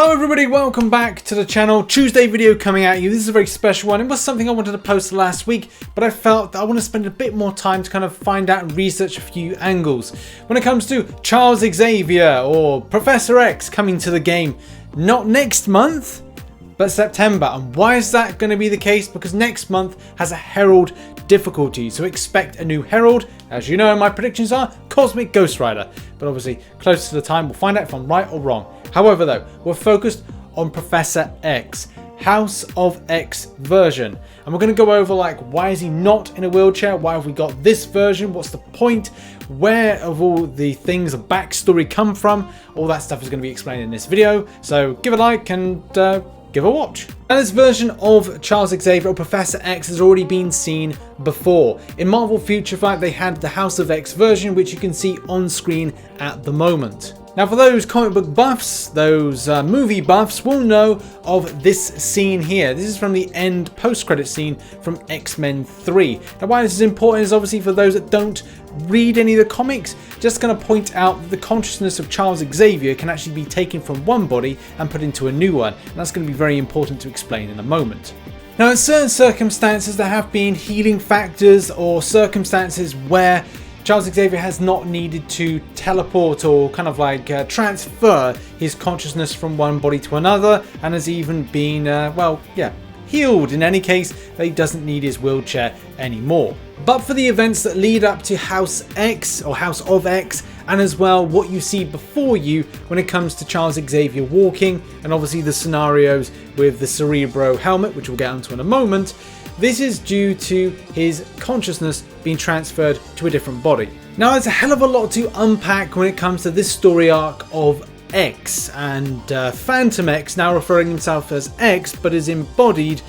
Hello everybody, welcome back to the channel. Tuesday video coming at you. This is a very special one. It was something I wanted to post last week, but I felt that I want to spend a bit more time to kind of find out and research a few angles. When it comes to Charles Xavier or Professor X coming to the game, not next month, but September. And why is that going to be the case? Because next month has a Herald difficulty, so expect a new Herald. As you know, my predictions are Cosmic Ghost Rider, but obviously closer to the time we'll find out if I'm right or wrong. However though, we're focused on Professor X, House of X version, and we're going to go over like, why is he not in a wheelchair? Why have we got this version? What's the point? Where have all the things, the backstory come from? All that stuff is going to be explained in this video, so give a like and give a watch. Now, this version of Charles Xavier or Professor X has already been seen before. In Marvel Future Fight, they had the House of X version, which you can see on screen at the moment. Now, for those comic book buffs, those movie buffs will know of this scene here. This is from the end post-credit scene from X-Men 3. Now, why this is important is obviously for those that don't read any of the comics, just going to point out that the consciousness of Charles Xavier can actually be taken from one body and put into a new one. And that's going to be very important to explain in a moment. Now, in certain circumstances, there have been healing factors or circumstances where Charles Xavier has not needed to teleport or kind of like transfer his consciousness from one body to another, and has even been, healed in any case that he doesn't need his wheelchair anymore. But for the events that lead up to House X or House of X, and as well what you see before you when it comes to Charles Xavier walking, and obviously the scenarios with the Cerebro helmet, which we'll get onto in a moment, this is due to his consciousness being transferred to a different body. Now, there's a hell of a lot to unpack when it comes to this story arc of X, and Phantom X, now referring himself as X, but is embodied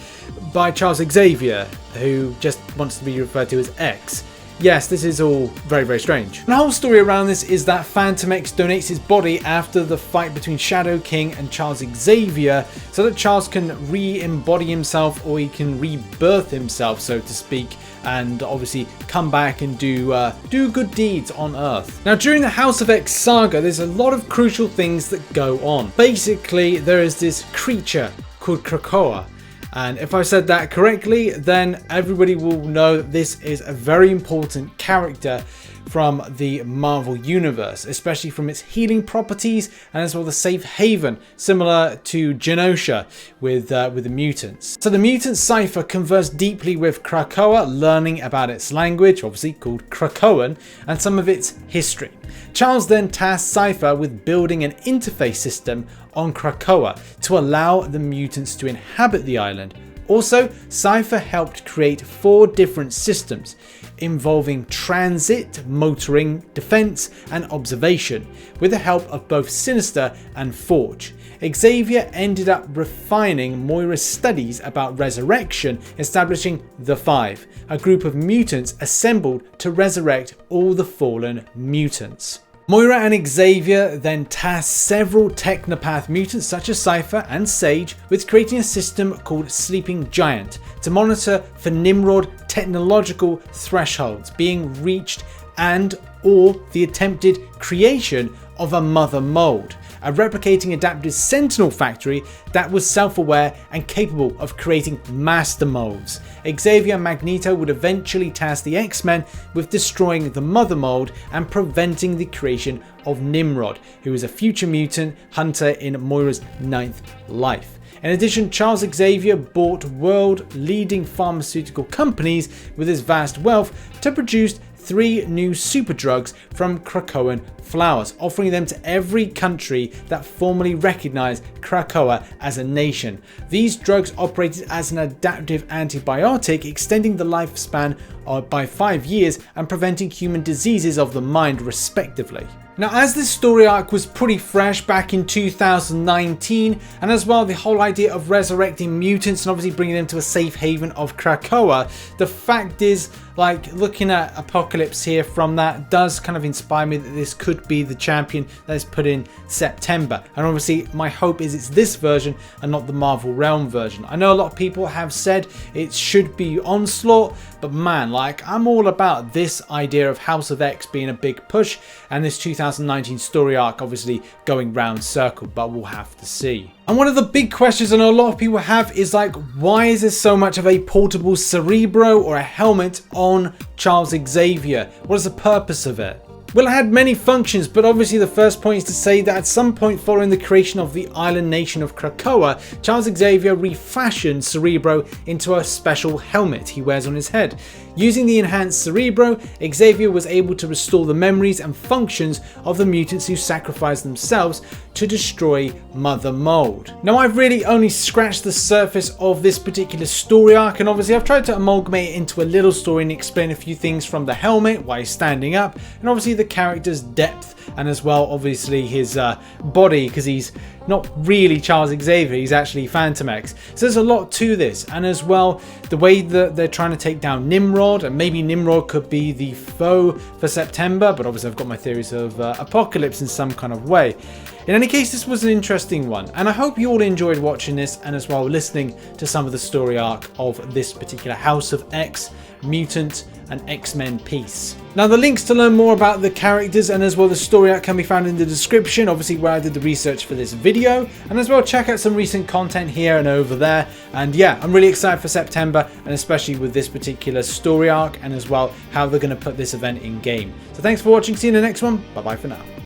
by Charles Xavier, who just wants to be referred to as X. Yes, this is all very, very strange. The whole story around this is that Phantom X donates his body after the fight between Shadow King and Charles Xavier, so that Charles can re-embody himself, or he can rebirth himself, so to speak, and obviously come back and do good deeds on Earth. Now, during the House of X saga, there's a lot of crucial things that go on. Basically, there is this creature called Krakkoa. And if I said that correctly, then everybody will know that this is a very important character from the Marvel Universe, especially from its healing properties and as well the safe haven, similar to Genosha with the mutants. So the mutant Cypher conversed deeply with Krakkoa, learning about its language, obviously called Krakkoan, and some of its history. Charles then tasked Cypher with building an interface system on Krakkoa to allow the mutants to inhabit the island. Also, Cypher helped create 4 different systems involving transit, motoring, defense, and observation, with the help of both Sinister and Forge. Xavier ended up refining Moira's studies about resurrection, establishing the Five, a group of mutants assembled to resurrect all the fallen mutants. Moira and Xavier then tasked several technopath mutants such as Cypher and Sage with creating a system called Sleeping Giant to monitor for Nimrod technological thresholds being reached and or the attempted creation of a mother mold, a replicating adaptive sentinel factory that was self-aware and capable of creating master molds. Xavier and Magneto would eventually task the X-Men with destroying the mother mold and preventing the creation of Nimrod, who is a future mutant hunter in Moira's 9th life. In addition, Charles Xavier bought world-leading pharmaceutical companies with his vast wealth to produce 3 new super drugs from Krakkoan flowers, offering them to every country that formally recognized Krakkoa as a nation. These drugs operated as an adaptive antibiotic, extending the lifespan by 5 years and preventing human diseases of the mind, respectively. Now, as this story arc was pretty fresh back in 2019, and as well the whole idea of resurrecting mutants and obviously bringing them to a safe haven of Krakkoa, the fact is, like, looking at Apocalypse here from that does kind of inspire me that this could be the champion that is put in September. And obviously my hope is it's this version and not the Marvel Realm version. I know a lot of people have said it should be Onslaught, but man, like, I'm all about this idea of House of X being a big push, and this 2019 2019 story arc obviously going round circle, but we'll have to see. And one of the big questions I know a lot of people have is like, why is there so much of a portable Cerebro or a helmet on Charles Xavier? What is the purpose of it? Well, it had many functions, but obviously the first point is to say that at some point following the creation of the island nation of Krakkoa, Charles Xavier refashioned Cerebro into a special helmet he wears on his head. Using the enhanced Cerebro, Xavier was able to restore the memories and functions of the mutants who sacrificed themselves to destroy Mother Mold. Now, I've really only scratched the surface of this particular story arc, and obviously I've tried to amalgamate it into a little story and explain a few things from the helmet, why he's standing up, and obviously the character's depth, and as well obviously his body, because he's not really Charles Xavier, he's actually Phantom X. So there's a lot to this, and as well the way that they're trying to take down Nimrod, and maybe Nimrod could be the foe for September, but obviously I've got my theories of Apocalypse in some kind of way. In any case, this was an interesting one, and I hope you all enjoyed watching this and as well listening to some of the story arc of this particular House of X, Mutant and X-Men piece. Now, the links to learn more about the characters and as well the story arc can be found in the description, obviously where I did the research for this video, and as well check out some recent content here and over there. And yeah, I'm really excited for September, and especially with this particular story arc and as well how they're going to put this event in game. So thanks for watching, see you in the next one, bye bye for now.